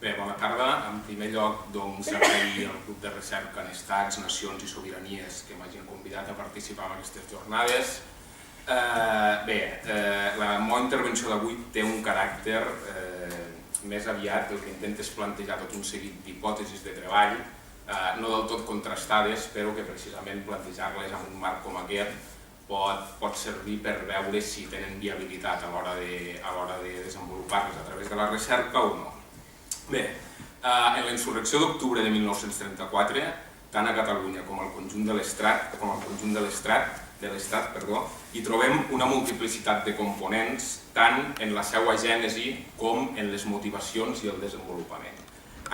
Bé, bona tarda. En primer lloc, agrair al grup de recerca en Estats, Nacions i Sobiranies que m'hagin convidat a participar en aquestes jornades. Bé, la meva intervenció d'avui té un caràcter més aviat el que intenta és plantejar tot un seguit d'hipòtesis de treball, no del tot contrastades, però que precisament plantejar-les en un marc com aquest pot servir per veure si tenen viabilitat a l'hora de desenvolupar-les a través de la recerca o no. Bé, en la insurrecció d'octubre de 1934, tant a Catalunya com al conjunt de l'Estat, hi trobem una multiplicitat de components tant en la seva gènesi com en les motivacions i el desenvolupament.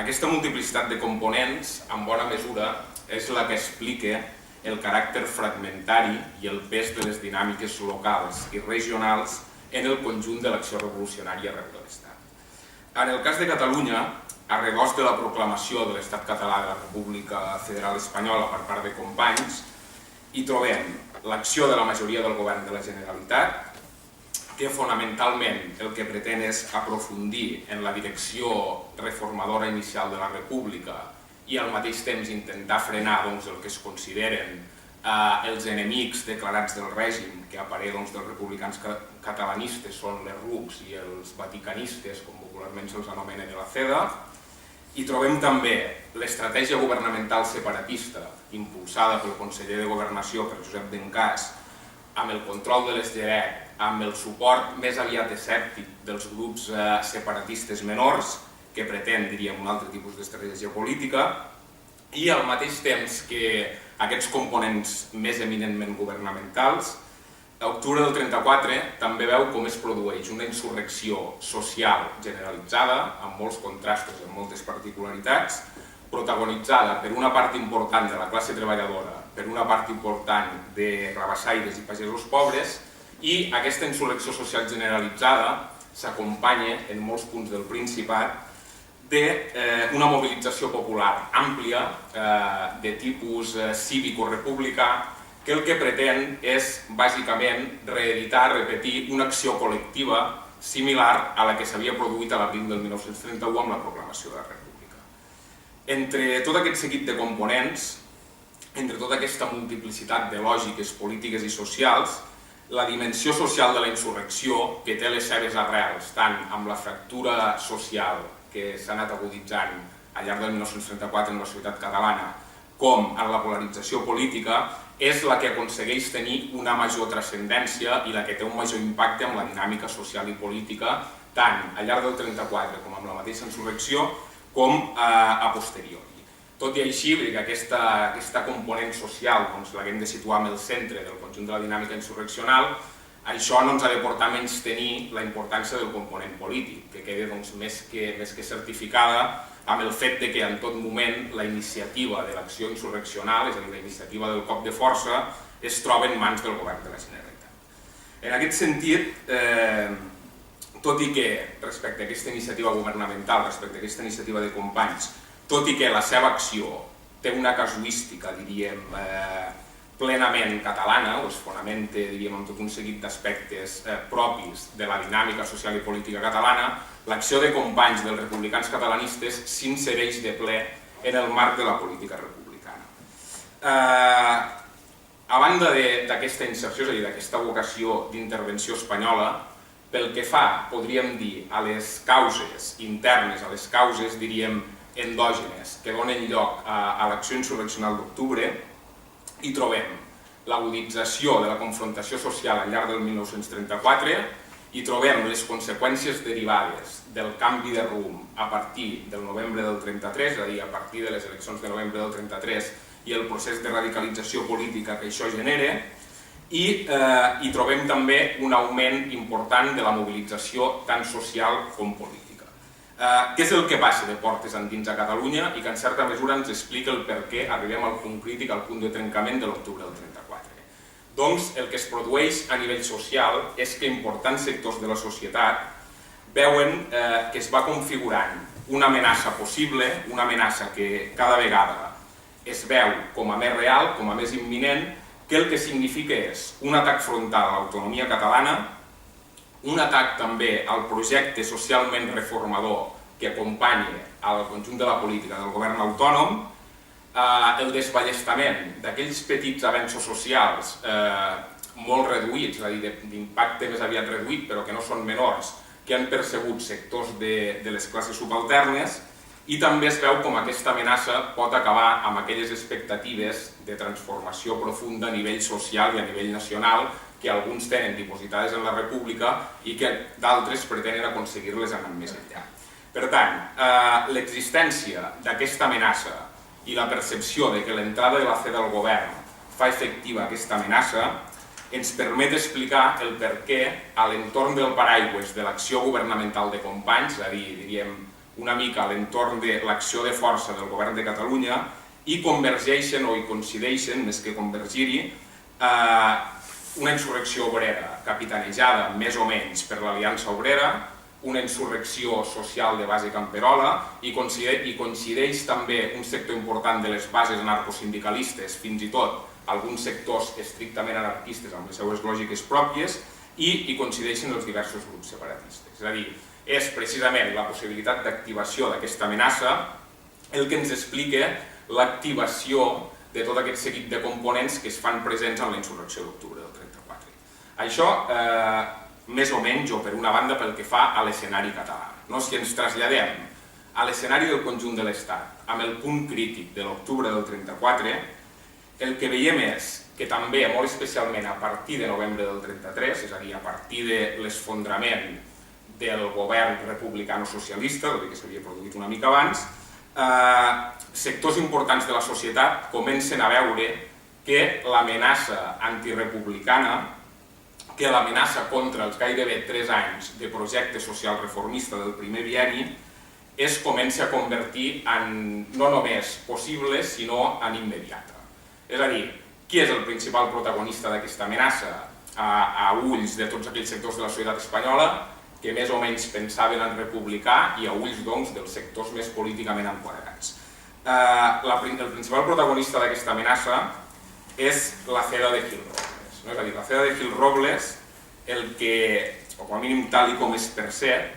Aquesta multiplicitat de components, en bona mesura, és la que explica el caràcter fragmentari i el pes de les dinàmiques locals i regionals en el conjunt de l'acció revolucionària arreu de l'Estat. En el cas de Catalunya, a redós de la proclamació de l'Estat català de la República Federal Espanyola per part de Companys, hi trobem l'acció de la majoria del govern de la Generalitat, que fonamentalment el que pretén és aprofundir en la direcció reformadora inicial de la República i al mateix temps intentar frenar el que es consideren els enemics declarats del règim, que a parer dels republicans catalanistes són les RUCs i els vaticanistes, com popularment se'ls anomena de la CEDA. Hi trobem també l'estratègia governamental separatista impulsada pel conseller de Governació, per Josep Dencàs, amb el control de les GEREC, amb el suport més aviat escèptic dels grups separatistes menors, que pretén, diríem, un altre tipus d'estratègia política, i al mateix temps que aquests components més eminentment governamentals, a octubre del 34 també veu com es produeix una insurrecció social generalitzada, amb molts contrastos i amb moltes particularitats, protagonitzada per una part important de la classe treballadora, per una part important de rabassaires i pagesos pobres, i aquesta insurrecció social generalitzada s'acompanya en molts punts del Principat d'una mobilització popular àmplia de tipus cívico-republicà que el que pretén és, bàsicament, reeditar, repetir una acció col·lectiva similar a la que s'havia produït a l'abril del 1931 amb la proclamació de la República. Entre tot aquest seguit de components, entre tota aquesta multiplicitat de lògiques polítiques i socials, la dimensió social de la insurrecció, que té les seves arrels tant amb la fractura social que s'ha anat aguditzant al llarg del 1934 en la societat catalana, com en la polarització política, és la que aconsegueix tenir una major transcendència i la que té un major impacte en la dinàmica social i política, tant al llarg del 1934 com amb la mateixa insurrecció, com a posteriori. Tot i així, aquesta component social, la que hem de situar en el centre del conjunt de la dinàmica insurreccional, això no ens ha de portar a menystenir la importància del component polític, que queda més que certificada amb el fet que en tot moment la iniciativa de l'acció insurreccional, és a dir, la iniciativa del cop de força, es troba en mans del govern de la Generalitat. En aquest sentit, tot i que respecte a aquesta iniciativa governamental, respecte a aquesta iniciativa de Companys, tot i que la seva acció té una casuística, diríem, plenament catalana, o es fonamenta, diríem, en tot un seguit d'aspectes propis de la dinàmica social i política catalana, l'acció de Companys dels republicans catalanistes s'insereix de ple en el marc de la política republicana. A banda d'aquesta inserció, és a dir, d'aquesta vocació d'intervenció espanyola, pel que fa, podríem dir, a les causes internes, a les causes, diríem, endògenes que donen lloc a l'acció insurreccional d'octubre, hi trobem l'agudització de la confrontació social al llarg del 1934, hi trobem les conseqüències derivades del canvi de rumb a partir del novembre del 33, és a dir, a partir de les eleccions de novembre del 33 i el procés de radicalització política que això genera, i hi trobem també un augment important de la mobilització tant social com política. Què és el que passa de portes endins a Catalunya i que en certa mesura ens explica el per què arribem al punt crític, al punt de trencament de l'octubre del 34. Doncs el que es produeix a nivell social és que importants sectors de la societat veuen que es va configurant una amenaça possible, una amenaça que cada vegada es veu com a més real, com a més imminent, que el que significa és un atac frontal a l'autonomia catalana, un atac també al projecte socialment reformador que acompanya al conjunt de la política del govern autònom, el desballestament d'aquells petits avenços socials molt reduïts, és a dir, d'impacte més aviat reduït, però que no són menors, que han percebut sectors de les classes subalternes, i també es veu com aquesta amenaça pot acabar amb aquelles expectatives de transformació profunda a nivell social i a nivell nacional que alguns tenen dipositades en la República i que d'altres pretenen aconseguir-les anant més enllà. Per tant, l'existència d'aquesta amenaça i la percepció de que l'entrada de la CEDA al govern fa efectiva aquesta amenaça ens permet explicar el per què a l'entorn del paraigües de l'acció governamental de Companys, és a dir, diríem, una mica a l'entorn de l'acció de força del govern de Catalunya, i convergeixen o hi coincideixen, més que convergir-hi, una insurrecció obrera capitanejada més o menys per l'Aliança Obrera, una insurrecció social de base camperola i coincideix també un sector important de les bases anarcosindicalistes, fins i tot alguns sectors estrictament anarquistes amb les seues lògiques pròpies, i hi coincideixen els diversos grups separatistes. És a dir, és precisament la possibilitat d'activació d'aquesta amenaça el que ens explica l'activació de tot aquest seguit de components que es fan presents en la insurrecció d'octubre del 34. Això, més o menys, o per una banda, pel que fa a l'escenari català. Si ens traslladem a l'escenari del conjunt de l'Estat, amb el punt crític de l'octubre del 34, el que veiem és que també, molt especialment a partir de novembre del 33, és a dir, a partir de l'esfondrament del govern republicano-socialista, tot i que s'havia produït una mica abans, sectors importants de la societat comencen a veure que l'amenaça antirepublicana, que l'amenaça contra els gairebé 3 anys de projecte social reformista del primer bienni es comença a convertir en no només possible, sinó en immediata. És a dir, qui és el principal protagonista d'aquesta amenaça a ulls de tots aquells sectors de la societat espanyola que més o menys pensaven en republicà i a ulls, doncs, dels sectors més políticament enquadrats. El principal protagonista d'aquesta amenaça és la CEDA de Gil Robles. És a dir, la CEDA de Gil Robles, el que, o com a mínim tal i com es percep,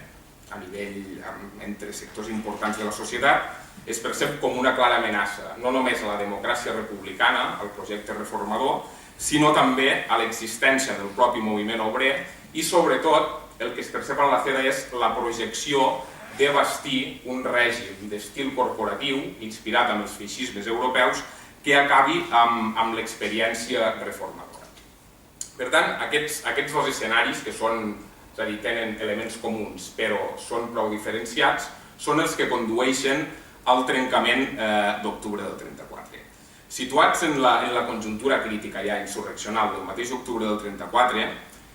a nivell entre sectors importants de la societat, es percep com una clara amenaça, no només a la democràcia republicana, al projecte reformador, sinó també a l'existència del propi moviment obrer i, sobretot, el que es percep en la CEDA és la projecció de bastir un règim d'estil corporatiu inspirat en els feixismes europeus que acabi amb l'experiència reformadora. Per tant, aquests dos escenaris, que són, és a dir, tenen elements comuns però són prou diferenciats, són els que condueixen al trencament d'octubre del 34. Situats en la conjuntura crítica ja insurreccional del mateix octubre del 34,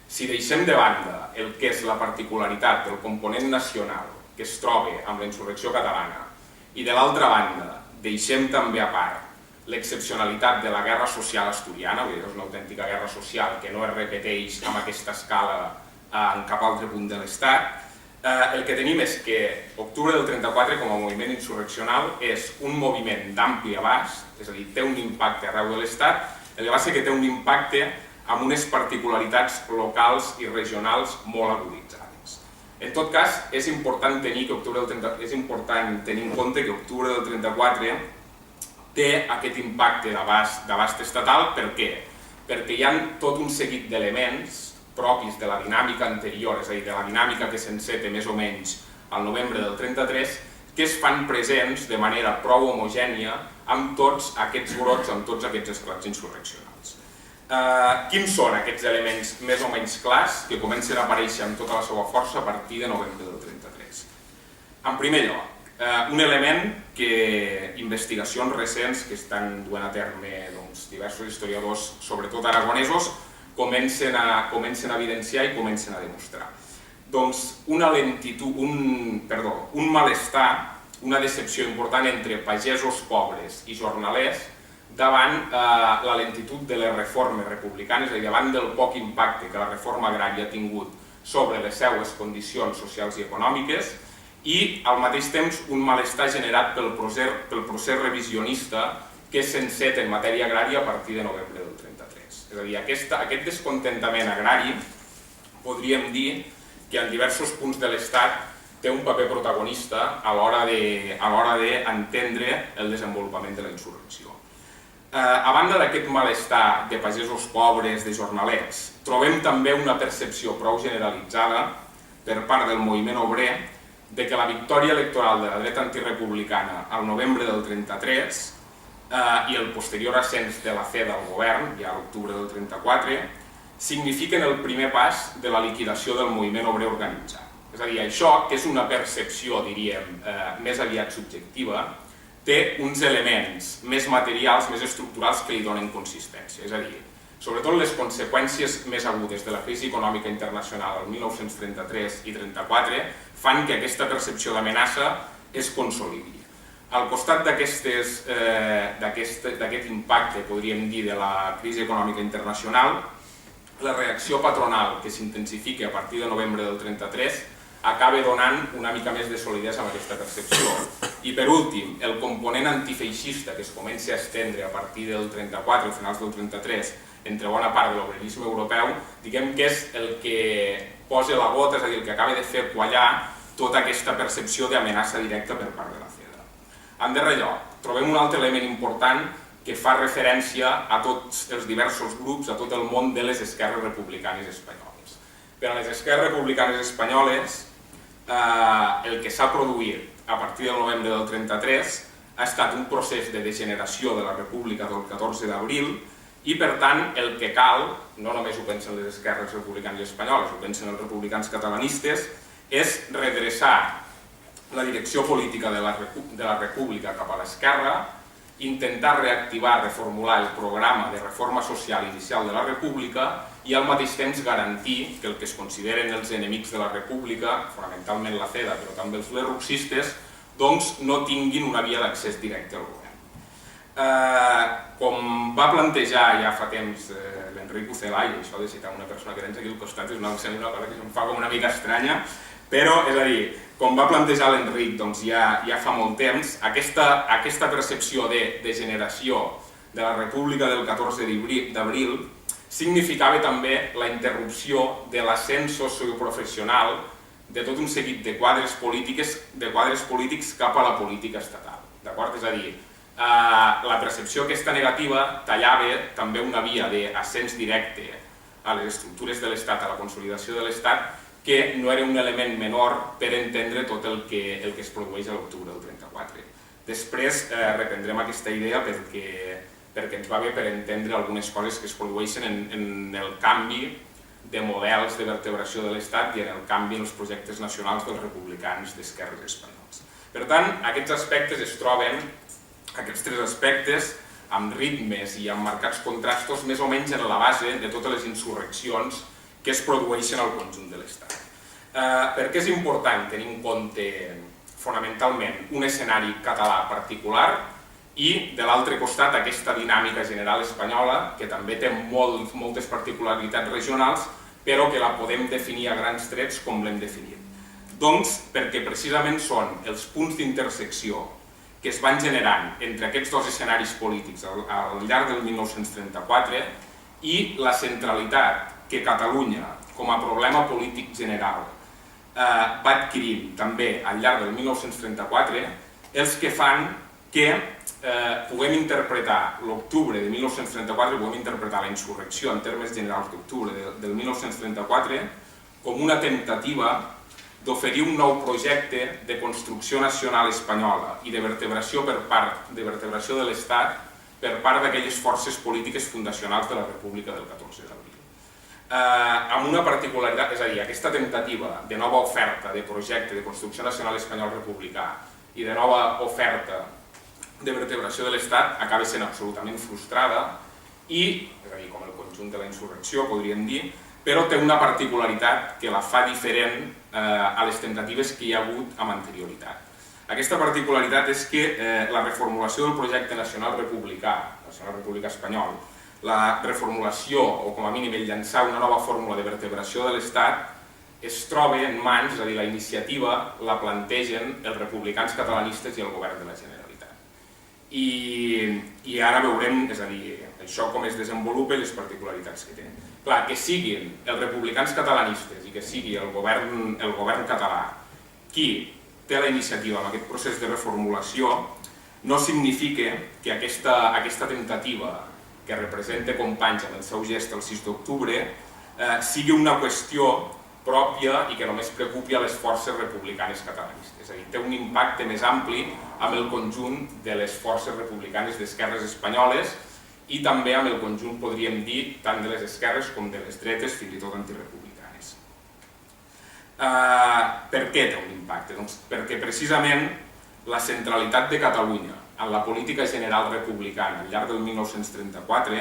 si deixem de banda el que és la particularitat del component nacional que es troba amb la insurrecció catalana i de l'altra banda deixem també a part l'excepcionalitat de la guerra social asturiana, és una autèntica guerra social que no es repeteix amb aquesta escala en cap altre punt de l'Estat, el que tenim és que octubre del 34 com a moviment insurreccional és un moviment d'ampli abast, és a dir, té un impacte arreu de l'Estat, el que passa que té un impacte amb unes particularitats locals i regionals molt aguditzades. En tot cas, és important tenir en compte que octubre del 34 té aquest impacte d'abast estatal. Per què? Perquè hi ha tot un seguit d'elements propis de la dinàmica anterior, és a dir, de la dinàmica que s'enceta més o menys al novembre del 33, que es fan presents de manera prou homogènia amb tots aquests brots, amb tots aquests esclats insurreccionals. Quins són aquests elements més o menys clars que comencen a aparèixer amb tota la seva força a partir de novembre del 33? En primer lloc, un element que investigacions recents que estan duent a terme diversos historiadors, sobretot aragonesos, comencen a evidenciar i comencen a demostrar. Doncs un malestar, una decepció important entre pagesos pobres i jornalers davant la lentitud de les reformes republicanes, és a dir, davant del poc impacte que la reforma agrària ha tingut sobre les seues condicions socials i econòmiques, i al mateix temps un malestar generat pel procés revisionista que s'enceta en matèria agrària a partir de novembre del 33. És a dir, aquest descontentament agrari podríem dir que en diversos punts de l'Estat té un paper protagonista a l'hora d'entendre el desenvolupament de la insurrecció. A banda d'aquest malestar de pagesos pobres, de jornalers, trobem també una percepció prou generalitzada per part del moviment obrer de que la victòria electoral de la dreta antirepublicana al novembre del 33 i el posterior ascens de la CEDA al govern, ja a l'octubre del 34, signifiquen el primer pas de la liquidació del moviment obrer organitzat. És a dir, això, que és una percepció, diríem, més aviat subjectiva, té uns elements més materials, més estructurals que li donen consistència. És a dir, sobretot les conseqüències més agudes de la crisi econòmica internacional el 1933 i 1934 fan que aquesta percepció d'amenaça es consolidi. Al costat d'aquest impacte, podríem dir, de la crisi econòmica internacional, la reacció patronal que s'intensifica a partir de novembre del 1933 acaba donant una mica més de solidesa amb aquesta percepció. I per últim, el component antifeixista que es comença a estendre a partir del 34 i finals del 33 entre bona part de l'obrerisme europeu, diguem que és el que posa la gota, és a dir, el que acaba de fer quallar tota aquesta percepció d'amenaça directa per part de la CEDA. En darrer lloc, trobem un altre element important que fa referència a tots els diversos grups, a tot el món de les esquerres republicanes espanyoles. Per a les esquerres republicanes espanyoles, el que s'ha produït a partir del novembre del 1933 ha estat un procés de degeneració de la República del 14 d'abril i, per tant, el que cal, no només ho pensen les esquerres republicanes espanyoles, ho pensen els republicans catalanistes, és redreçar la direcció política de la República cap a l'esquerra, intentar reactivar, reformular el programa de reforma social inicial de la República i al mateix temps garantir que el que es consideren els enemics de la República, fonamentalment la CEDA, però també els lerrouxistes, doncs no tinguin una via d'accés directe al govern. Com va plantejar ja fa temps l'Enric Ucelay, i això de citar una persona que tens aquí al costat és una cosa que em fa com una mica estranya, però, és a dir, com va plantejar l'Enric ja fa molt temps, aquesta percepció de degeneració de la República del 14 d'abril significava també la interrupció de l'ascens socioprofessional de tot un seguit de quadres polítics cap a la política estatal. És a dir, la percepció aquesta negativa tallava també una via d'ascens directe a les estructures de l'Estat, a la consolidació de l'Estat, que no era un element menor per entendre tot el que es produeix a l'octubre del 1934. Després reprendrem aquesta idea perquè ens va bé per entendre algunes coses que es produeixen en el canvi de models de vertebració de l'Estat i en el canvi en els projectes nacionals dels republicans d'esquerres espanyols. Per tant, aquests aspectes es troben, aquests tres aspectes, amb ritmes i amb marcats contrastos, més o menys en la base de totes les insurreccions que es produeixen al conjunt de l'Estat. Per què és important tenir en compte fonamentalment un escenari català particular i, de l'altre costat, aquesta dinàmica general espanyola, que també té moltes particularitats regionals, però que la podem definir a grans trets com l'hem definit? Doncs perquè precisament són els punts d'intersecció que es van generant entre aquests dos escenaris polítics al llarg del 1934 i la centralitat que Catalunya, com a problema polític general, va adquirint també al llarg del 1934, els que fan que puguem interpretar l'octubre de 1934, puguem interpretar la insurrecció en termes generals d'octubre del 1934 com una temptativa d'oferir un nou projecte de construcció nacional espanyola i de vertebració de l'Estat per part d'aquelles forces polítiques fundacionals de la República del 14 d'abril. Amb una particularitat, és a dir, aquesta temptativa de nova oferta de projecte de construcció nacional espanyol republicà i de nova oferta de vertebració de l'Estat acaba sent absolutament frustrada i, és a dir, com el conjunt de la insurrecció, podríem dir, però té una particularitat que la fa diferent a les temptatives que hi ha hagut amb anterioritat. Aquesta particularitat és que la reformulació del projecte nacional republicà espanyol, la reformulació, o com a mínim el llançar una nova fórmula de vertebració de l'Estat, es troba en mans, és a dir, la iniciativa la plantegen els republicans catalanistes i el govern de la Generalitat. I ara veurem, és a dir, això com es desenvolupa i les particularitats que té. Clar, que siguin els republicans catalanistes i que sigui el govern català qui té la iniciativa en aquest procés de reformulació no significa que aquesta temptativa que representa Companys amb el seu gest el 6 d'octubre sigui una qüestió pròpia i que només preocupi a les forces republicanes catalanistes. És a dir, té un impacte més ampli amb el conjunt de les forces republicanes d'esquerres espanyoles i també amb el conjunt, podríem dir, tant de les esquerres com de les dretes, fins i tot antirepublicanes. Per què té un impacte? Doncs perquè precisament la centralitat de Catalunya en la política general republicana al llarg del 1934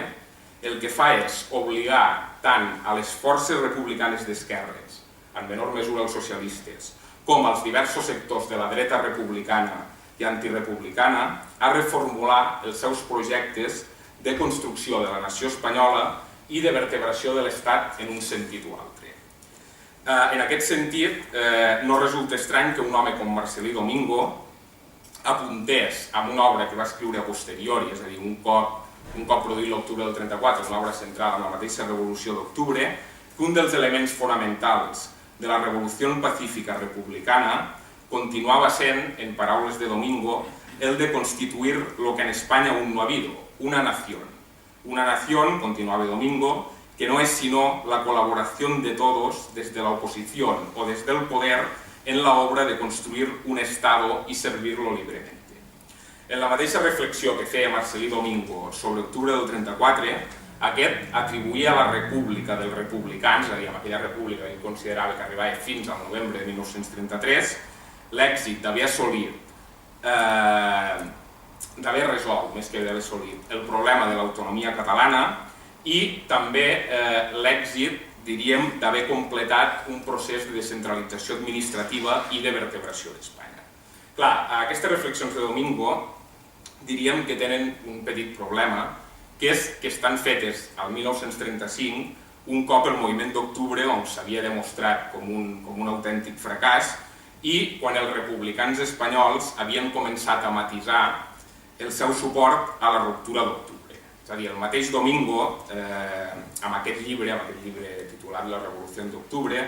el que fa és obligar tant a les forces republicanes d'esquerres, en menor mesura els socialistes, com als diversos sectors de la dreta republicana i antirepublicana a reformular els seus projectes de construcció de la nació espanyola i de vertebració de l'Estat en un sentit o altre. En aquest sentit, no resulta estrany que un home com Marcel·lí Domingo apuntés amb una obra que va escriure a posteriori, és a dir, un cop produït l'octubre del 34, una obra centrada en la mateixa Revolució d'Octubre, que un dels elements fonamentals de la Revolució Pacífica republicana continuava sent, en paraules de Domingo, el de constituir lo que en España aún no ha habido, una nación. Una nación, continuaba Domingo, que no es sino la colaboración de todos desde la oposición o desde el poder en la obra de construir un Estado y servirlo libremente. En la mateixa reflexió que feia Marcel·lí Domingo sobre l'octubre del 34, aquest atribuïa a la república dels republicans, és a dir, amb aquella república que ell considerava que arribava fins al novembre de 1933, l'èxit d'haver assolit, d'haver resolt, més que d'haver assolit, el problema de l'autonomia catalana i també l'èxit, diríem, d'haver completat un procés de descentralització administrativa i de vertebració d'Espanya. Clar, aquestes reflexions de Domingo diríem que tenen un petit problema, que és que estan fetes al 1935, un cop el moviment d'octubre s'havia demostrat com un autèntic fracàs i quan els republicans espanyols havien començat a matisar el seu suport a la ruptura d'octubre. És a dir, el mateix Domingo, amb aquest llibre titulat La Revolució d'Octubre,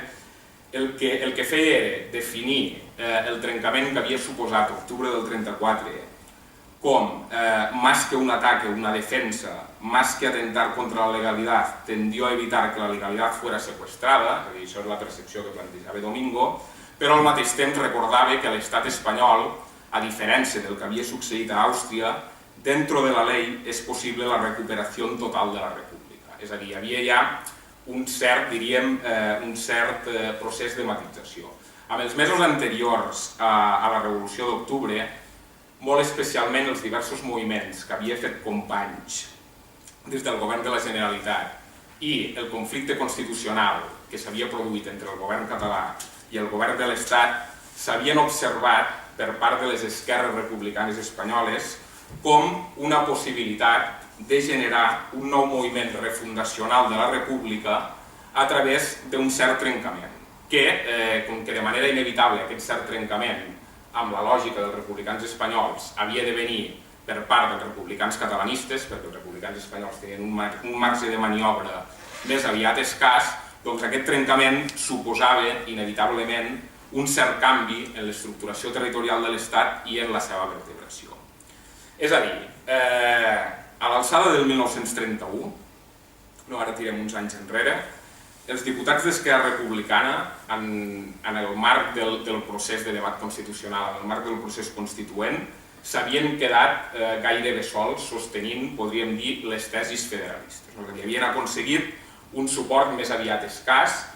el que feia era definir el trencament que havia suposat l'octubre del 34 com, más que un ataque, una defensa, más que atentar contra la legalidad, tendió a evitar que la legalidad fuera secuestrada, és a dir, això és la percepció que plantejava Domingo, però al mateix temps recordava que l'estat espanyol, a diferència del que havia succeït a Àustria, dentro de la ley és possible la recuperació total de la república. És a dir, hi havia ja un cert, diríem, procés de matització. En els mesos anteriors a la Revolució d'Octubre, molt especialment els diversos moviments que havia fet Companys des del govern de la Generalitat i el conflicte constitucional que s'havia produït entre el govern català i el govern de l'Estat s'havien observat per part de les esquerres republicanes espanyoles com una possibilitat de generar un nou moviment refundacional de la república a través d'un cert trencament, que, com que de manera inevitable aquest cert trencament amb la lògica dels republicans espanyols havia de venir per part dels republicans catalanistes, perquè els republicans espanyols tenien un marge de maniobra més aviat escàs, doncs aquest trencament suposava inevitablement un cert canvi en l'estructuració territorial de l'Estat i en la seva vertebració. És a dir, a l'alçada del 1931, no ara tirem uns anys enrere, els diputats d'Esquerra Republicana, en el marc del procés de debat constitucional, en el marc del procés constituent, s'havien quedat gairebé sols sostenint, podríem dir, les tesis federalistes. Havien aconseguit un suport més aviat escàs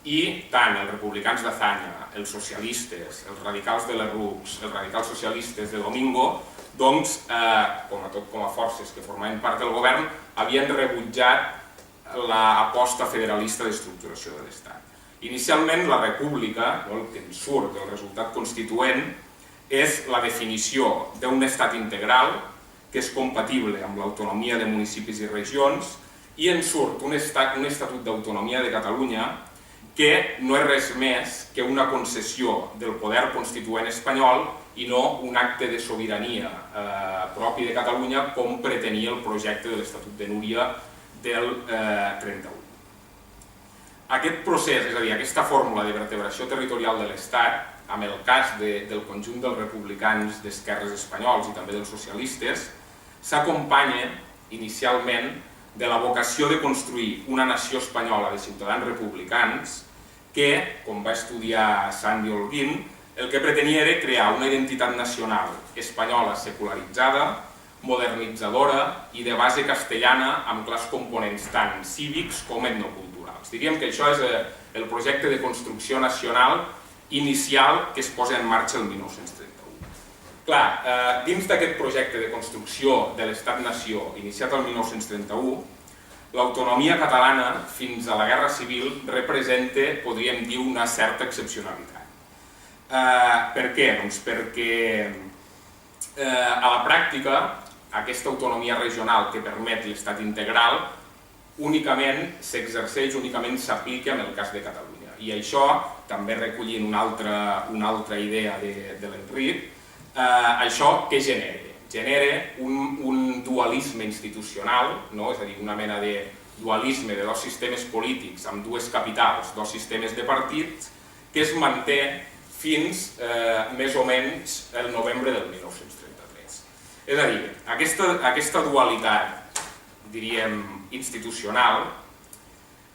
i tant els republicans d'Azaña, els socialistes, els radicals de l'Errux, els radicals socialistes de Domingo, doncs, com a forces que formaven part del govern, havien rebutjat l'aposta federalista d'estructuració de l'Estat. Inicialment, la república, el que en surt del resultat constituent, és la definició d'un estat integral que és compatible amb l'autonomia de municipis i regions i en surt un estatut d'autonomia de Catalunya que no és res més que una concessió del poder constituent espanyol i no un acte de sobirania propi de Catalunya com pretenia el projecte de l'Estatut de Núria del 31. Aquest procés, és a dir, aquesta fórmula de vertebració territorial de l'Estat, amb el cas del conjunt dels republicans d'esquerres espanyols i també dels socialistes, s'acompanya inicialment de la vocació de construir una nació espanyola de ciutadans republicans que, com va estudiar Sandy Holguín, el que pretenia era crear una identitat nacional espanyola secularitzada, modernitzadora i de base castellana amb clars components tant cívics com etnoculturals. Diríem que això és el projecte de construcció nacional inicial que es posa en marxa el 1931. Clar, dins d'aquest projecte de construcció de l'Estat-nació iniciat el 1931, l'autonomia catalana fins a la Guerra Civil representa, podríem dir, una certa excepcionalitat. Per què? Doncs perquè a la pràctica aquesta autonomia regional que permet l'estat integral únicament s'exerceix, únicament s'aplica en el cas de Catalunya. I això, també recollint una altra idea de l'Enric, això què genera? Genera un dualisme institucional, és a dir, una mena de dualisme de dos sistemes polítics amb dues capitals, dos sistemes de partits, que es manté fins més o menys el novembre del 1933. És a dir, aquesta dualitat, diríem, institucional,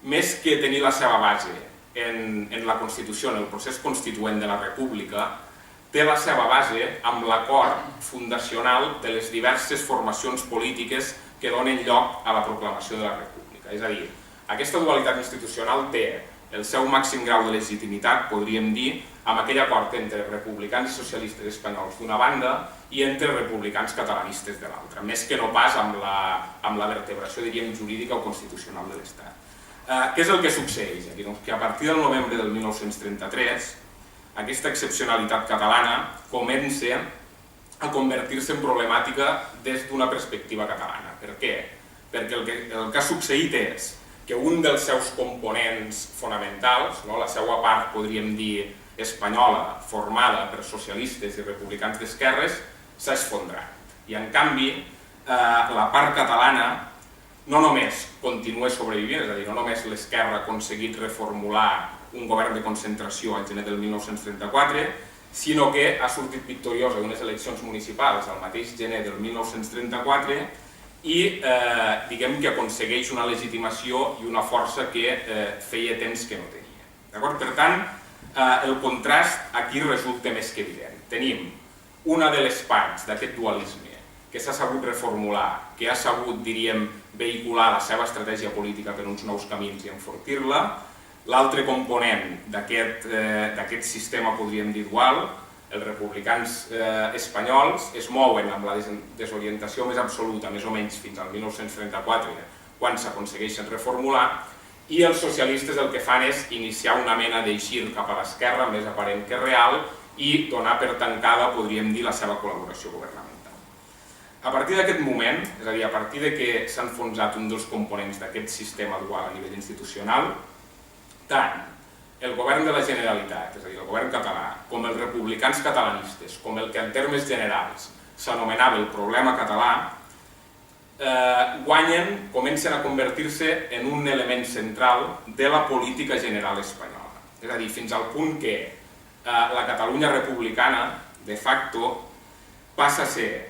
més que tenir la seva base en la Constitució, en el procés constituent de la República, té la seva base amb l'acord fundacional de les diverses formacions polítiques que donen lloc a la proclamació de la República. És a dir, aquesta dualitat institucional té el seu màxim grau de legitimitat, podríem dir, amb aquell acord entre republicans i socialistes espanyols d'una banda i entre republicans catalanistes de l'altra, més que no pas amb la vertebració, diríem, jurídica o constitucional de l'Estat. Què és el que succeeix aquí? Doncs que a partir del novembre del 1933 aquesta excepcionalitat catalana comença a convertir-se en problemàtica des d'una perspectiva catalana. Per què? Perquè el que ha succeït és que un dels seus components fonamentals, la seva part, podríem dir, espanyola, formada per socialistes i republicans d'esquerres, s'ha esfondrat. I en canvi, la part catalana no només continua sobrevivint, és a dir, no només l'esquerra ha aconseguit reformular un govern de concentració al gener del 1934, sinó que ha sortit victoriosa d'unes eleccions municipals al mateix gener del 1934 i diguem que aconsegueix una legitimació i una força que feia temps que no tenia. Per tant, el contrast aquí resulta més que evident. Tenim una de les parts d'aquest dualisme que s'ha sabut reformular, que ha sabut, diríem, vehicular la seva estratègia política per uns nous camins i enfortir-la. L'altre component d'aquest sistema, podríem dir, dual, els republicans espanyols es mouen amb la desorientació més absoluta, més o menys fins al 1934, quan s'aconsegueixen reformular, i els socialistes el que fan és iniciar una mena d'eixir cap a l'esquerra, més aparent que real, i donar per tancada, podríem dir, la seva col·laboració governamental. A partir d'aquest moment, és a dir, a partir que s'ha enfonsat un dels components d'aquest sistema dual a nivell institucional, tant el govern de la Generalitat, és a dir, el govern català, com els republicans catalanistes, com el que en termes generals s'anomenava el problema català, guanyen, comencen a convertir-se en un element central de la política general espanyola. És a dir, fins al punt que la Catalunya republicana, de facto, passa a ser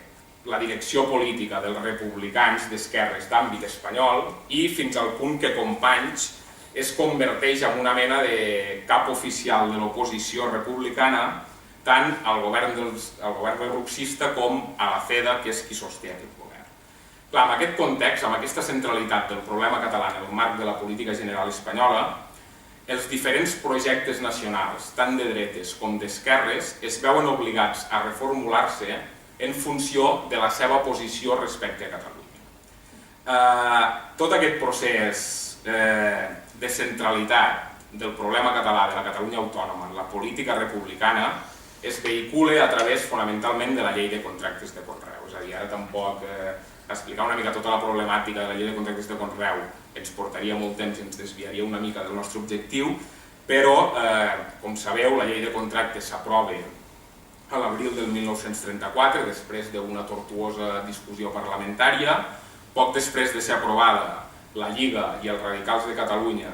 la direcció política dels republicans d'esquerres d'àmbit espanyol i fins al punt que Companys es converteix en una mena de cap oficial de l'oposició republicana tant al govern roxista com a la CEDA, que és qui sosté aquest govern. Clar, en aquest context, amb aquesta centralitat del problema català en el marc de la política general espanyola, els diferents projectes nacionals, tant de dretes com d'esquerres, es veuen obligats a reformular-se en funció de la seva posició respecte a Catalunya. Tot aquest procés de centralitat del problema català, de la Catalunya autònoma, en la política republicana, es vehicula a través fonamentalment de la llei de contractes de conreu. És a dir, ara tampoc explicar una mica tota la problemàtica de la llei de contractes de conreu ens portaria molt temps i ens desviaria una mica del nostre objectiu, però, com sabeu, la llei de contractes s'aprova a l'abril del 1934, després d'una tortuosa discussió parlamentària. Poc després de ser aprovada, la Lliga i els radicals de Catalunya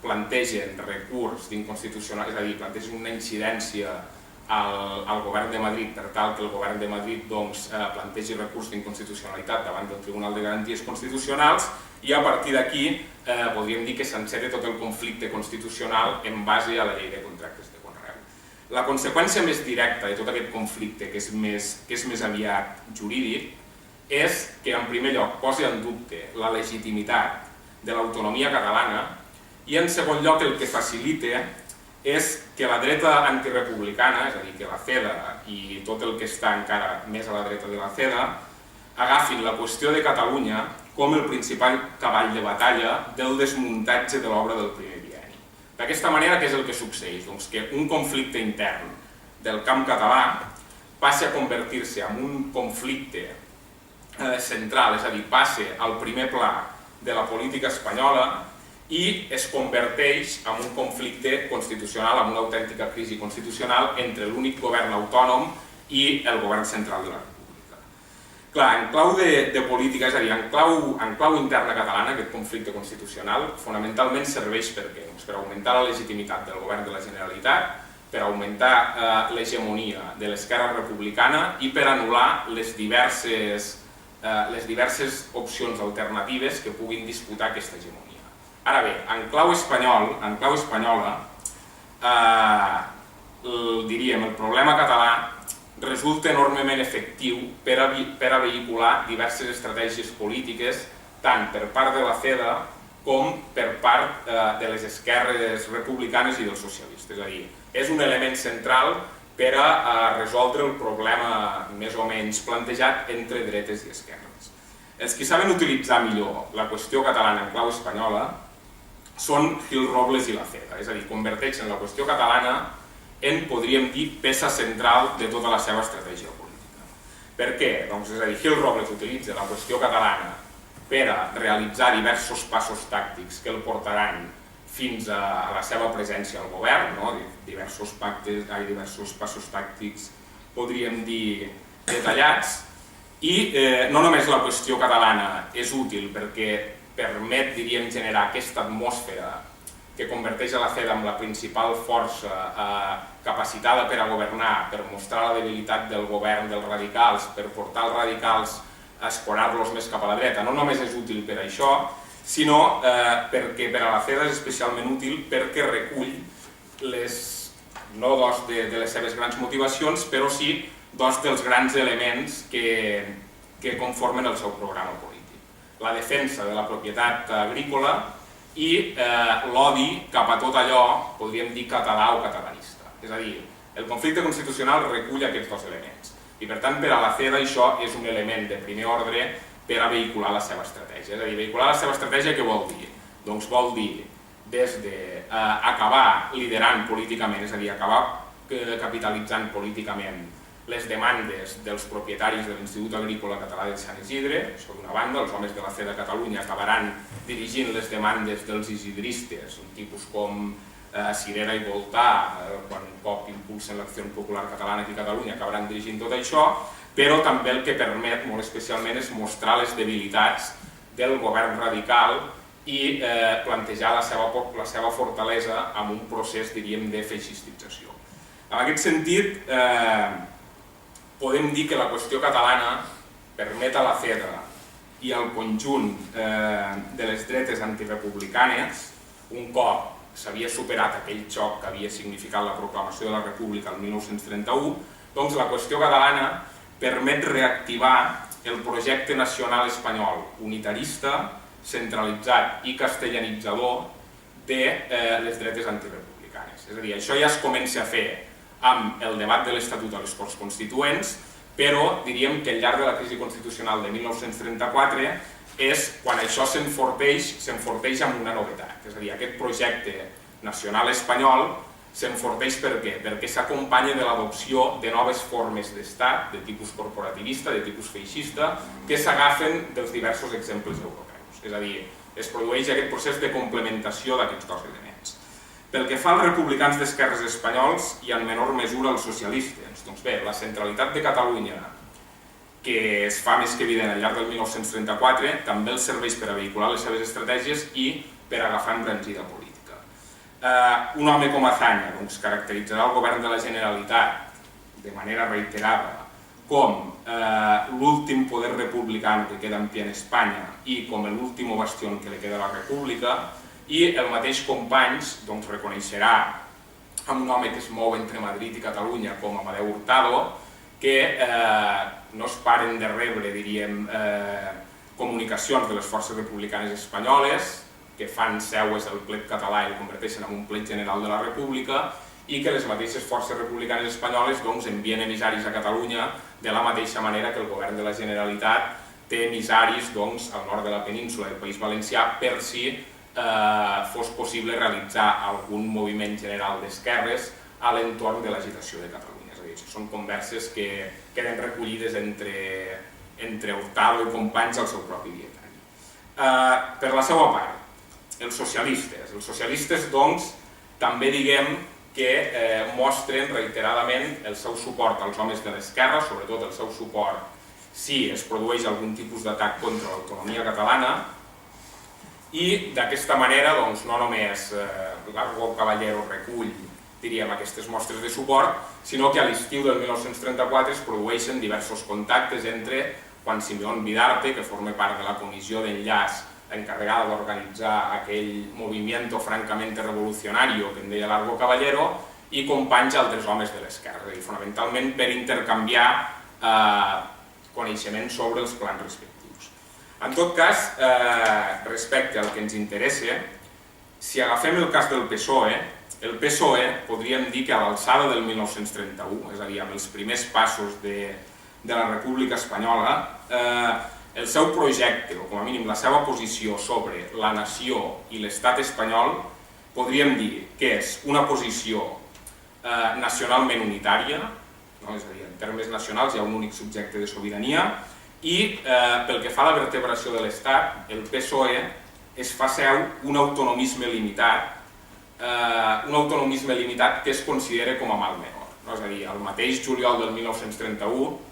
plantegen recurs d'inconstitucionalitat, és a dir, plantegen una incidència al govern de Madrid per tal que el govern de Madrid plantegi recurs d'inconstitucionalitat davant del Tribunal de Garanties Constitucionals i a partir d'aquí podríem dir que s'enceta tot el conflicte constitucional en base a la llei de contractes de conreu. La conseqüència més directa de tot aquest conflicte, que és més aviat jurídic, és que en primer lloc posa en dubte la legitimitat de l'autonomia catalana i en segon lloc el que facilita és que la dreta antirepublicana, és a dir, que la CEDA i tot el que està encara més a la dreta de la CEDA, agafin la qüestió de Catalunya com el principal cavall de batalla del desmuntatge de l'obra del primer bienni. D'aquesta manera, què és el que succeeix? Doncs que un conflicte intern del camp català passi a convertir-se en un conflicte central, és a dir, passe al primer pla de la política espanyola i es converteix en un conflicte constitucional, en una autèntica crisi constitucional entre l'únic govern autònom i el govern central de la República. Clar, en clau de política, és a dir, en clau interna catalana, aquest conflicte constitucional fonamentalment serveix per què? Per augmentar la legitimitat del govern de la Generalitat, per augmentar l'hegemonia de l'esquerra republicana i per anul·lar les diverses opcions alternatives que puguin disputar aquesta hegemonia. Ara bé, en clau espanyola, diríem, el problema català resulta enormement efectiu per a vehicular diverses estratègies polítiques, tant per part de la CEDA com per part de les esquerres republicanes i dels socialistes. És a dir, és un element central per a resoldre el problema més o menys plantejat entre dretes i esquerres. Els que saben utilitzar millor la qüestió catalana en clau espanyola són Gil Robles i la CEDA, és a dir, converteixen la qüestió catalana en, podríem dir, peça central de tota la seva estratègia política. Per què? Doncs, és a dir, Gil Robles utilitza la qüestió catalana per a realitzar diversos passos tàctics que el portaran fins a la seva presència al govern, diversos passos tàctics, podríem dir, detallats, i no només la qüestió catalana és útil perquè permet, diríem, generar aquesta atmosfera que converteix a la CEDA en la principal força capacitada per a governar, per mostrar la debilitat del govern dels radicals, per portar els radicals a escorar-los més cap a la dreta. No només és útil per això, sinó perquè per a la CEDA és especialment útil perquè recull no dos de les seves grans motivacions, però sí dos dels grans elements que conformen el seu programa polític. La defensa de la propietat agrícola i l'odi cap a tot allò, podríem dir, català o catalanista. És a dir, el conflicte constitucional recull aquests dos elements i per tant per a la CEDA això és un element de primer ordre per a vehicular la seva estratègia. És a dir, vehicular la seva estratègia què vol dir? Doncs vol dir des d'acabar liderant políticament, és a dir, acabar capitalitzant políticament les demandes dels propietaris de l'Institut Agrícola Català de Sant Isidre, això d'una banda, els homes de la CEDA Catalunya acabaran dirigint les demandes dels isidristes, un tipus com Cirera i Voltà, quan un cop impulsen l'Acció Popular Catalana aquí a Catalunya, acabaran dirigint tot això, però també el que permet molt especialment és mostrar les debilitats del govern radical i plantejar la seva fortalesa amb un procés, diríem, de feixistització. En aquest sentit, podem dir que la qüestió catalana permet a la CEDA i al conjunt de les dretes antirepublicanes, un cop s'havia superat aquell xoc que havia significat la proclamació de la República el 1931, doncs la qüestió catalana permet reactivar el projecte nacional espanyol unitarista, centralitzat i castellanitzador de les dretes antirepublicanes. És a dir, això ja es comença a fer amb el debat de l'Estatut a les Corts Constituents, però diríem que al llarg de la crisi constitucional de 1934 és quan això s'enforteix amb una novetat. És a dir, aquest projecte nacional espanyol s'enforteix per què? Perquè s'acompanya de l'adopció de noves formes d'estat, de tipus corporativista, de tipus feixista, que s'agafen dels diversos exemples europeus. És a dir, es produeix aquest procés de complementació d'aquests dos elements. Pel que fa als republicans d'esquerres espanyols i en menor mesura als socialistes, doncs bé, la centralitat de Catalunya, que es fa més que evident al llarg del 1934, també els serveix per a vehicular les seves estratègies i per agafar embranzida política. Un home com Azaña caracteritzarà el govern de la Generalitat de manera reiterada com l'últim poder republicano que queda en pie en Espanya i com l'últim bastión que li queda a la República, i el mateix Companys reconeixerà a un home que es mou entre Madrid i Catalunya com Amadeu Hurtado que no es paren de rebre, diríem, comunicacions de les forces republicanes espanyoles que fan seues el plet català i el converteixen en un plet general de la República i que les mateixes forces republicanes espanyoles envien emissaris a Catalunya de la mateixa manera que el govern de la Generalitat té emissaris al nord de la península del País Valencià per si fos possible realitzar algun moviment general d'esquerres a l'entorn de l'agitació de Catalunya. És a dir, són converses que queden recollides entre Hurtado i Companys al seu propi dietari. Per la seva part, els socialistes també diguem que mostren reiteradament el seu suport als homes de l'esquerra, sobretot el seu suport si es produeix algun tipus d'atac contra l'autonomia catalana, i d'aquesta manera no només Largo Caballero recull aquestes mostres de suport, sinó que a l'estiu del 1934 es produeixen diversos contactes entre Juan Simeón Vidarte, que forma part de la comissió d'enllaç encarregada d'organitzar aquell movimiento francamente revolucionario que en deia Largo Caballero, i Companys altres homes de l'esquerra, fonamentalment per intercanviar coneixements sobre els plans respectius. En tot cas, respecte al que ens interessa, si agafem el cas del PSOE, el PSOE podríem dir que a l'alçada del 1931, és a dir, amb els primers passos de la República Espanyola, el seu projecte, o com a mínim la seva posició sobre la nació i l'estat espanyol, podríem dir que és una posició nacionalment unitària, és a dir, en termes nacionals hi ha un únic subjecte de sobirania, i pel que fa a la vertebració de l'estat, el PSOE es fa seu un autonomisme limitat que es considera com a mal menor. És a dir, el mateix juliol del 1931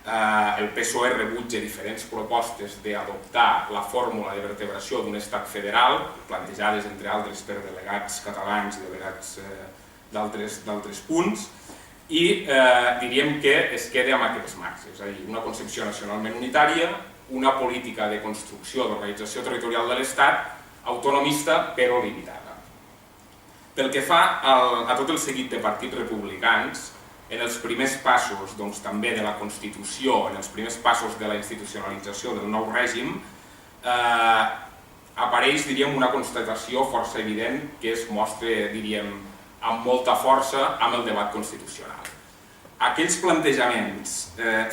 el PSOE rebutja diferents propostes d'adoptar la fórmula de vertebració d'un estat federal, plantejades entre altres per delegats catalans i delegats d'altres punts, i diríem que es queda amb aquests marcs, és a dir, una concepció nacionalment unitària, una política de construcció d'organització territorial de l'Estat, autonomista però limitada. Pel que fa a tot el seguit de partits republicans, en els primers passos també de la Constitució, en els primers passos de la institucionalització del nou règim, apareix una constatació força evident que es mostra amb molta força amb el debat constitucional. Aquells plantejaments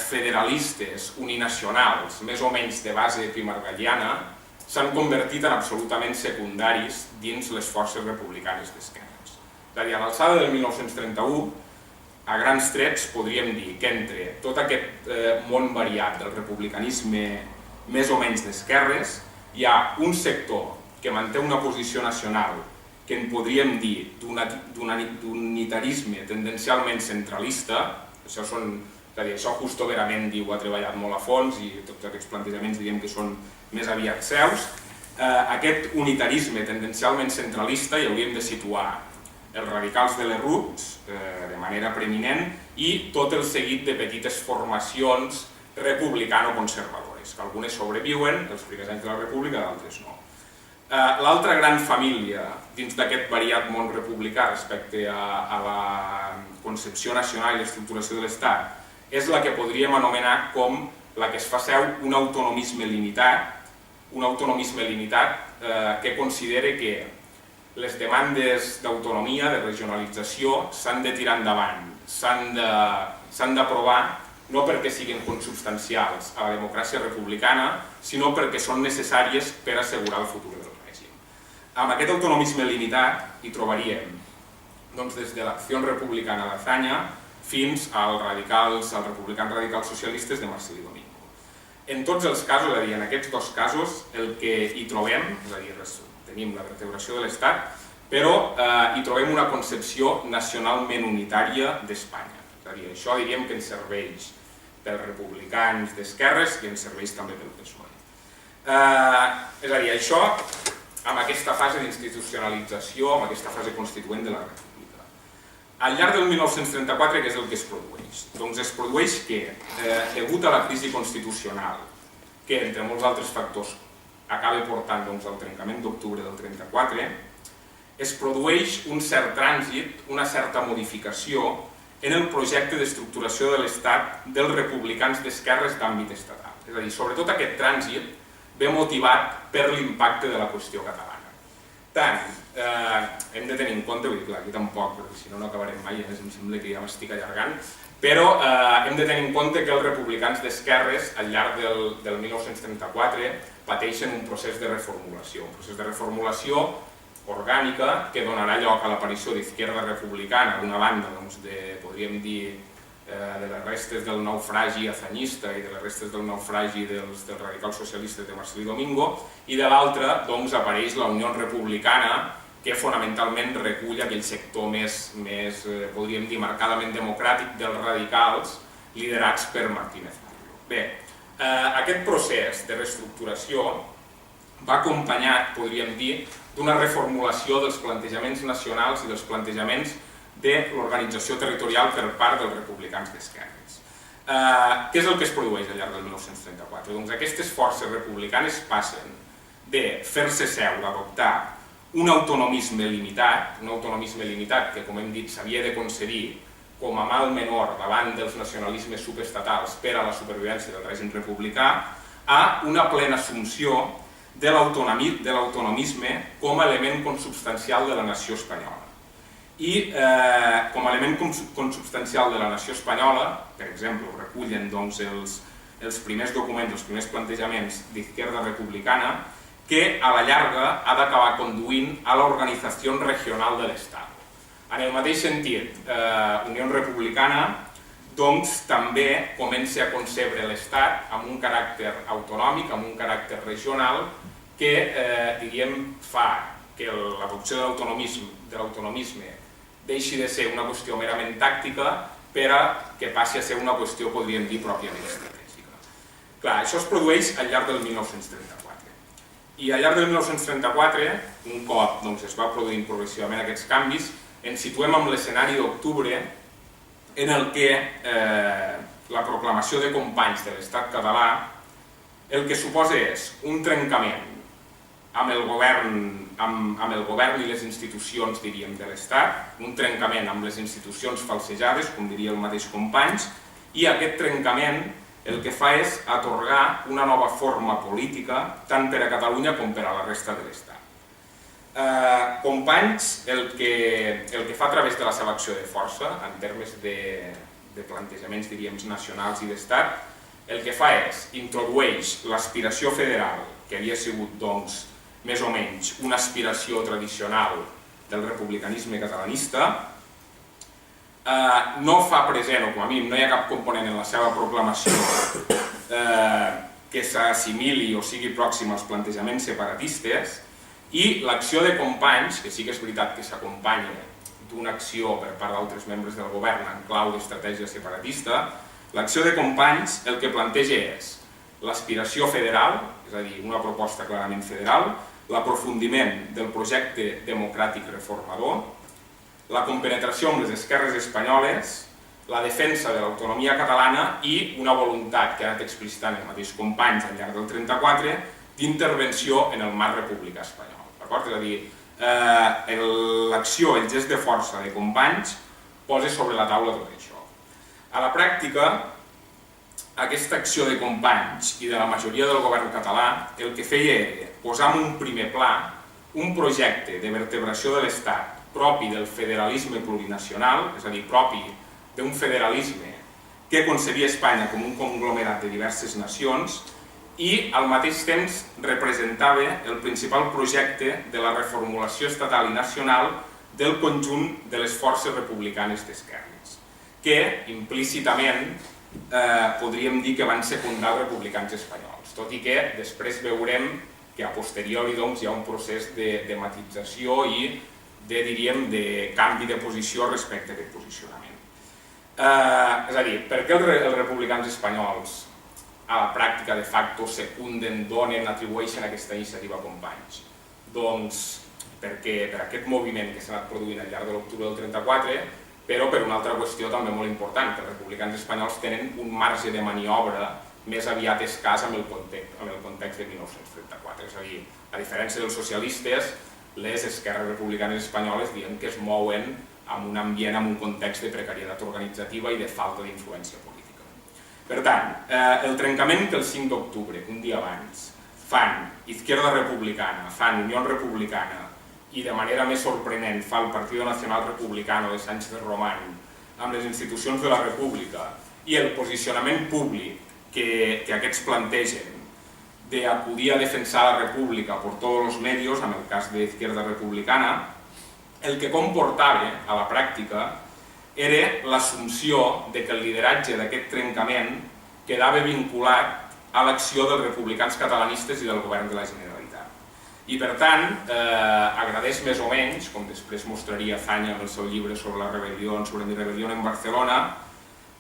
federalistes, uninacionals, més o menys de base pimargalliana, s'han convertit en absolutament secundaris dins les forces republicanes d'esquerres. És a dir, a l'alçada del 1931, a grans trets podríem dir que entre tot aquest món variat del republicanisme més o menys d'esquerres hi ha un sector que manté una posició nacional que en podríem dir d'un unitarisme tendencialment centralista, això Justo Veramendi ho ha treballat molt a fons i tots aquests plantejaments diríem que són més aviat seus. Aquest unitarisme tendencialment centralista hi hauríem de situar els radicals de les RUPs, de manera preeminent, i tot el seguit de petites formacions republicano-conservadores, que algunes sobreviuen els primers anys de la República, d'altres no. L'altra gran família dins d'aquest variat món republicà respecte a la concepció nacional i l'estructuració de l'Estat és la que podríem anomenar com la que es fa seu un autonomisme limitat que considera que les demandes d'autonomia, de regionalització, s'han de tirar endavant, s'han d'aprovar no perquè siguin consubstancials a la democràcia republicana, sinó perquè són necessàries per assegurar el futur del règim. Amb aquest autonomisme limitat hi trobaríem des de l'Acció Republicana d'Azaña fins als republicans radicals socialistes de Marcel·lí Domingo. En tots els casos, és a dir, en aquests dos casos, el que hi trobem, és a dir, tenim la vertebració de l'Estat, però hi trobem una concepció nacionalment unitària d'Espanya. És a dir, això diríem que ens serveix pels republicans d'esquerres i ens serveix també pel PSOE. És a dir, això amb aquesta fase d'institucionalització, amb aquesta fase constituent de la República. Al llarg del 1934, què és el que es produeix? Doncs es produeix que, degut a la crisi constitucional, que entre molts altres factors acaba portant al trencament d'octubre del 1934, es produeix un cert trànsit, una certa modificació en el projecte d'estructuració de l'Estat dels republicans d'esquerres d'àmbit estatal. És a dir, sobretot aquest trànsit ve motivat per l'impacte de la qüestió catalana. Tant, hem de tenir en compte, vull dir, clar, aquí tampoc, perquè si no, no acabarem mai, em sembla que ja m'estic allargant, però hem de tenir en compte que els republicans d'esquerres, al llarg del 1934, pateixen un procés de reformulació orgànica que donarà lloc a l'aparició d'Izquierda Republicana, d'una banda, podríem dir, de les restes del naufragi azanyista i de les restes del naufragi dels radicals socialistes de Marcelí Domingo, i de l'altra apareix la Unió Republicana, que fonamentalment recull aquell sector més, podríem dir, marcadament democràtic dels radicals liderats per Martínez Marro. Bé, aquest procés de reestructuració va acompanyat, podríem dir, d'una reformulació dels plantejaments nacionals i dels plantejaments de l'organització territorial per part dels republicans d'esquerres. Què és el que es produeix al llarg del 1934? Doncs aquestes forces republicanes passen de fer-se seu, d'adoptar un autonomisme limitat que, com hem dit, s'havia de concedir com a mal menor davant dels nacionalismes subestatals per a la supervivència del règim republicà, a una plena assumpció de l'autonomisme com a element consubstancial de la nació espanyola. I com a element consubstancial de la nació espanyola, per exemple, ho recullen els primers documents, els primers plantejaments d'Izquierda Republicana, que a la llarga ha d'acabar conduint a l'organització regional de l'Estat. En el mateix sentit, Unió Republicana també comença a concebre l'Estat amb un caràcter autonòmic, amb un caràcter regional, que fa que l'adopció de l'autonomisme deixi de ser una qüestió merament tàctica per a que passi a ser una qüestió, podríem dir, pròpiament estratègica. Clar, això es produeix al llarg del 1934. I al llarg del 1934, un cop es va produint progressivament aquests canvis, ens situem en l'escenari d'octubre en el que la proclamació de companys de l'Estat català el que suposa és un trencament amb el govern i les institucions, diríem, de l'Estat, un trencament amb les institucions falsejades, com diria el mateix Companys, i aquest trencament el que fa és atorgar una nova forma política tant per a Catalunya com per a la resta de l'Estat. Companys el que fa a través de la seva acció de força, en termes de plantejaments, diríem, nacionals i d'Estat, el que fa és introdueix l'aspiració federal, que havia sigut, doncs, més o menys una aspiració tradicional del republicanisme catalanista, no fa present, o com a mínim no hi ha cap component en la seva proclamació que s'assimili o sigui pròxim als plantejaments separatistes, i l'acció de Companys, que sí que és veritat que s'acompanya d'una acció per part d'altres membres del govern en clau d'estratègia separatista, l'acció de Companys el que planteja és l'aspiració federal, és a dir, una proposta clarament federal, l'aprofundiment del projecte democràtic reformador, la compenetració amb les esquerres espanyoles, la defensa de l'autonomia catalana i una voluntat que ha anat explicitant el mateix Companys al llarg del 1934 d'intervenció en el marc republicà espanyol. És a dir, l'acció, el gest de força de Companys posa sobre la taula tot això. A la pràctica, aquesta acció de Companys i de la majoria del govern català el que feia era posar en un primer pla un projecte de vertebració de l'Estat propi del federalisme plurinacional, és a dir, propi d'un federalisme que concebia Espanya com un conglomerat de diverses nacions i al mateix temps representava el principal projecte de la reformulació estatal i nacional del conjunt de les forces republicanes d'esquerres, que implícitament podríem dir que van secundar els republicans espanyols, tot i que després veurem que a posteriori hi ha un procés de matització i de canvi de posició respecte a aquest posicionament. És a dir, per què els republicans espanyols a la pràctica de facto secunden, donen, atribueixen aquesta iniciativa a Companys? per aquest moviment que s'ha anat produint al llarg de l'octubre del 34, però per una altra qüestió també molt important, que els republicans espanyols tenen un marge de maniobra més aviat escàs amb el context de 1934. És a dir, a diferència dels socialistes, les esquerres republicanes espanyoles diem que es mouen en un ambient, en un context de precarietat organitzativa i de falta d'influència política. Per tant, el trencament que el 5 d'octubre, un dia abans, fan Izquierda Republicana, fan Unió Republicana i de manera més sorprenent fa el Partido Nacional Republicano de Sánchez Román amb les institucions de la República i el posicionament públic que aquests plantegen d'acudir a defensar la República per tots els medios, en el cas de Izquierda Republicana, el que comportava a la pràctica era l'assumpció de que el lideratge d'aquest trencament quedava vinculat a l'acció dels republicans catalanistes i del govern de la Generalitat. I per tant, agradeix més o menys, com després mostraria Zaña en el seu llibre sobre la rebel·lió, sobre mi rebel·lió en Barcelona,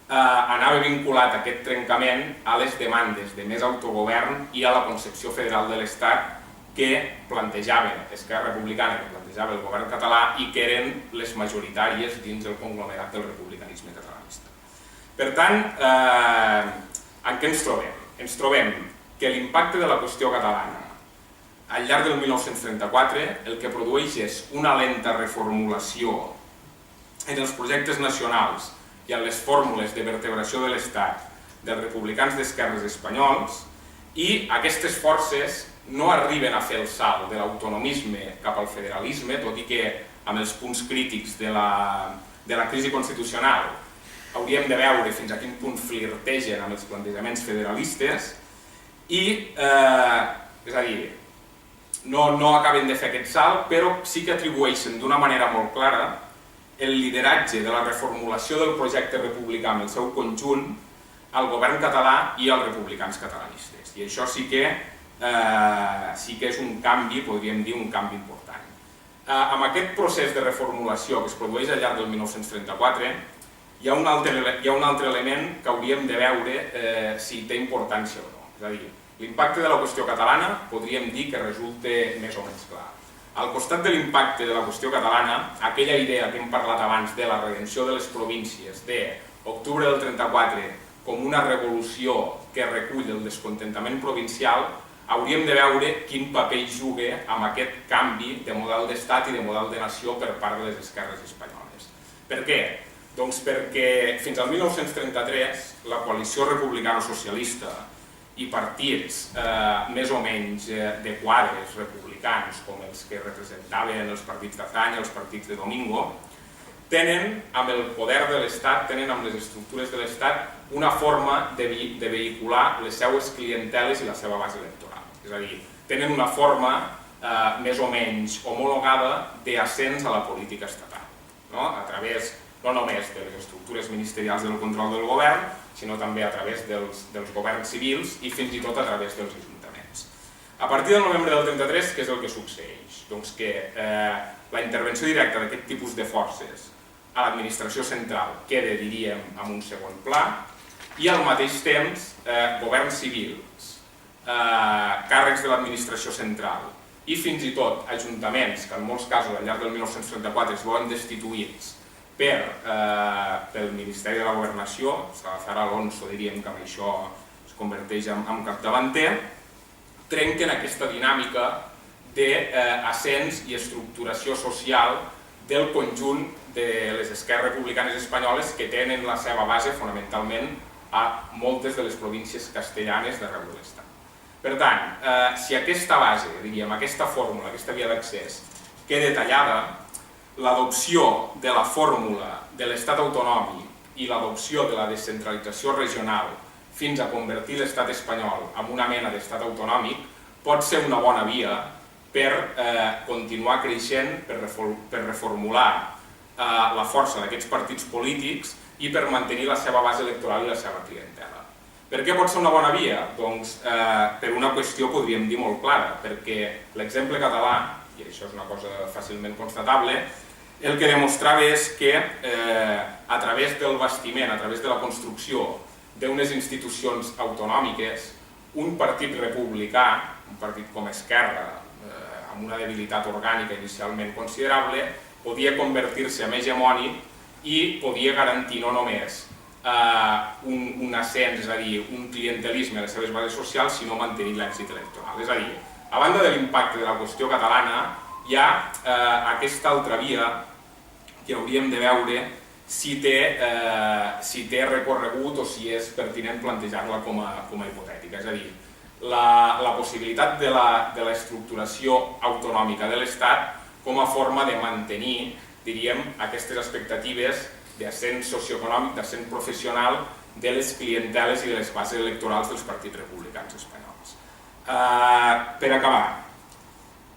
anava vinculat aquest trencament a les demandes de més autogovern i a la concepció federal de l'Estat que plantejava Esquerra Republicana, que plantejava el govern català i que eren les majoritàries dins el conglomerat del republicanisme catalanista. Per tant, en què ens trobem? Ens trobem que l'impacte de la qüestió catalana al llarg del 1934 el que produeix és una lenta reformulació en els projectes nacionals i en les fórmules de vertebració de l'Estat dels republicans d'esquerres espanyols i aquestes forces no arriben a fer el salt de l'autonomisme cap al federalisme, tot i que amb els punts crítics de la crisi constitucional hauríem de veure fins a quin punt flirtegen amb els plantejaments federalistes i, és a dir, no acaben de fer aquest salt, però sí que atribueixen d'una manera molt clara el lideratge de la reformulació del projecte republicà en el seu conjunt al govern català i als republicans catalanistes. I això sí que és un canvi, podríem dir, un canvi important. Amb aquest procés de reformulació que es produeix al llarg del 1934, hi ha un altre element que hauríem de veure si té importància o no. És a dir, l'impacte de la qüestió catalana podríem dir que resulta més o menys clar. Al costat de l'impacte de la qüestió catalana, aquella idea que hem parlat abans de la redenció de les províncies d'octubre del 34 com una revolució que recull el descontentament provincial, hauríem de veure quin paper juga amb aquest canvi de model d'estat i de model de nació per part de les esquerres espanyoles. Per què? Doncs perquè fins al 1933 la coalició republicano-socialista i partits més o menys de quadres republicans, com els que representaven els partits d'Azaña, els partits de Domingo, tenen amb el poder de l'Estat, tenen amb les estructures de l'Estat una forma de vehicular les seues clienteles i la seva base electoral. És a dir, tenen una forma més o menys homologada d'ascens a la política estatal, a través no només de les estructures ministerials del control del govern, sinó també a través dels governs civils i fins i tot a través dels ajuntaments. A partir del novembre del 33, què és el que succeeix? Doncs que la intervenció directa d'aquest tipus de forces a l'administració central queda, diríem, en un segon pla i al mateix temps governs civils, càrrecs de l'administració central i fins i tot ajuntaments que en molts casos al llarg del 1934 es veuen destituïts pel Ministeri de la Governació, Salazar Alonso diríem que amb això es converteix en capdavanter, trenquen aquesta dinàmica d'ascens i estructuració social del conjunt de les esquerres republicanes espanyoles que tenen la seva base fonamentalment a moltes de les províncies castellanes d'arreu de l'Estat. Per tant, si aquesta base, diríem, aquesta fórmula, aquesta via d'accés queda tallada, l'adopció de la fórmula de l'Estat autonòmic i l'adopció de la descentralització regional fins a convertir l'Estat espanyol en una mena d'Estat autonòmic pot ser una bona via per continuar creixent, per reformular la força d'aquests partits polítics i per mantenir la seva base electoral i la seva clientela. Per què pot ser una bona via? Doncs per una qüestió podríem dir molt clara, perquè l'exemple català, i això és una cosa fàcilment constatable, el que demostrava és que a través del bastiment, a través de la construcció d'unes institucions autonòmiques, un partit republicà, un partit com Esquerra, amb amb una debilitat orgànica inicialment considerable, podia convertir-se en hegemònic i podia garantir no només un ascens, és a dir, un clientelisme a les seves bases socials, sinó mantenir l'èxit electoral. És a dir, a banda de l'impacte de la qüestió catalana, hi ha aquesta altra via que hauríem de veure si té recorregut o si és pertinent plantejar-la com a hipotètica. És a dir, la possibilitat de l'estructuració autonòmica de l'Estat com a forma de mantenir, diríem, aquestes expectatives d'ascens socioeconòmic, d'ascens professional de les clienteles i de les bases electorals dels partits republicans espanyols. Per acabar,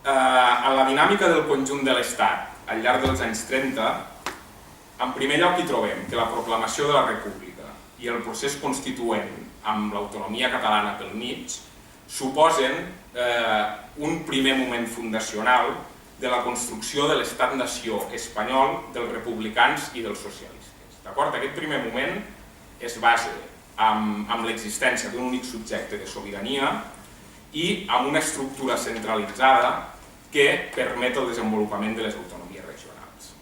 en la dinàmica del conjunt de l'Estat al llarg dels anys 30, en primer lloc hi trobem que la proclamació de la República i el procés constituent amb l'autonomia catalana pel mig suposen un primer moment fundacional de la construcció de l'Estat-nació espanyol dels republicans i dels socialistes. Aquest primer moment es basa en l'existència d'un únic subjecte de sobirania i amb una estructura centralitzada que permet el desenvolupament de les autonomies regionals.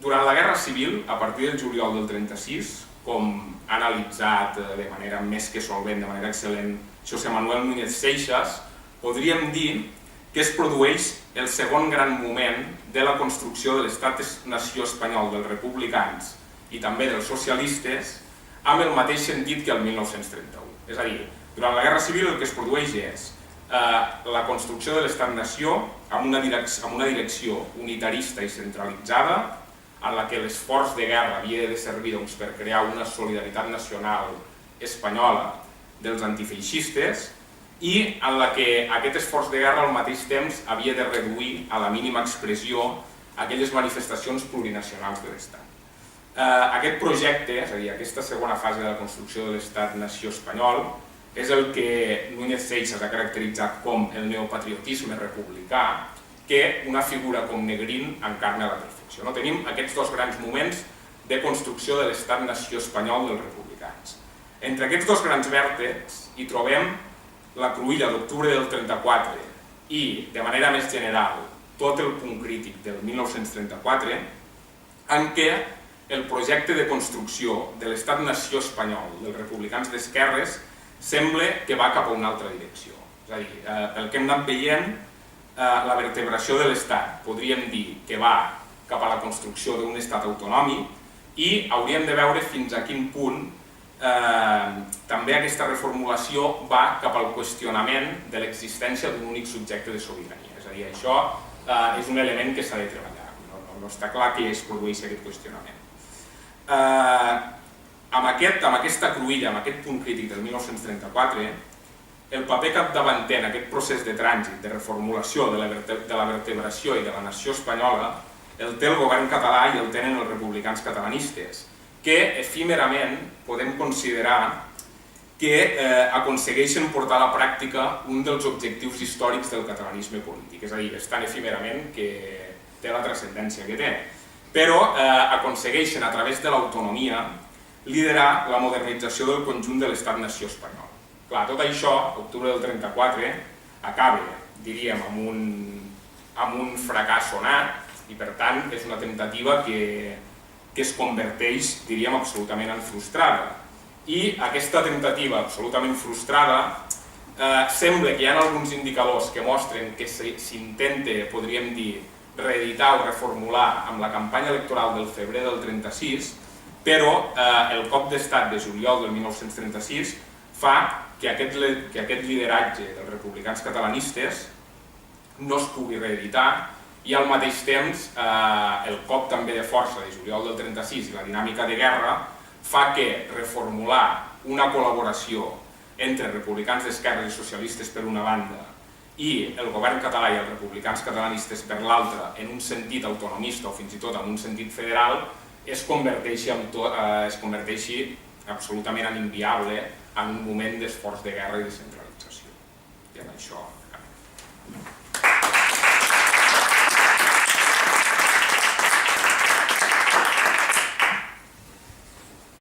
Durant la Guerra Civil, a partir del juliol del 36, com ha analitzat de manera més que solvent, de manera excel·lent, José Manuel Núñez Seixas, podríem dir que es produeix el segon gran moment de la construcció de l'Estat-nació espanyol dels republicans i també dels socialistes amb el mateix sentit que el 1931. És a dir, durant la Guerra Civil el que es produeix és la construcció de l'Estat-nació amb una direcció unitarista i centralitzada en la que l'esforç de guerra havia de servir per crear una solidaritat nacional espanyola dels antifeixistes i en la que aquest esforç de guerra al mateix temps havia de reduir a la mínima expressió aquelles manifestacions plurinacionals de l'Estat. Aquest projecte, és a dir, aquesta segona fase de la construcció de l'Estat-nació espanyol, és el que Núñez Seixas ha caracteritzat com el neopatriotisme republicà, que una figura com Negrín encarna a la perfecció. Tenim aquests dos grans moments de construcció de l'Estat-nació espanyol dels republicans. Entre aquests dos grans vèrtexs hi trobem la cruïlla d'octubre del 34 i, de manera més general, tot el punt crític del 1934, en què el projecte de construcció de l'Estat-nació espanyol dels republicans d'esquerres sembla que va cap a una altra direcció. És a dir, pel que hem anat veient, la vertebració de l'Estat podríem dir que va cap a la construcció d'un estat autonòmic i hauríem de veure fins a quin punt també aquesta reformulació va cap al qüestionament de l'existència d'un únic subjecte de sobirania. És a dir, això és un element que s'ha de treballar. No està clar que es produeixi aquest qüestionament. Amb aquesta cruïlla, amb aquest punt crític del 1934, el paper capdavanter en aquest procés de trànsit, de reformulació de la vertebració i de la nació espanyola, el té el govern català i el tenen els republicans catalanistes, que efímerament podem considerar que aconsegueixen portar a la pràctica un dels objectius històrics del catalanisme polític. És a dir, és tan efímerament que té la transcendència que té. Però aconsegueixen, a través de l'autonomia, liderar la modernització del conjunt de l'Estat-nació espanyol. Clar, tot això, octubre del 34, acaba, diríem, amb un fracàs sonat i, per tant, és una temptativa que es converteix, diríem, absolutament en frustrada. I aquesta temptativa absolutament frustrada sembla que hi ha alguns indicadors que mostren que s'intenta, podríem dir, reeditar o reformular amb la campanya electoral del febrer del 36, però el cop d'estat de juliol del 1936 fa que aquest lideratge dels republicans catalanistes no es pugui reeditar i al mateix temps el cop també de força de juliol del 36 i la dinàmica de guerra fa que reformular una col·laboració entre republicans d'esquerres i socialistes per una banda i el govern català i els republicans catalanistes per l'altra en un sentit autonomista o fins i tot en un sentit federal es converteixi absolutament en inviable en un moment d'esforç de guerra i de centralització. I amb això acabem.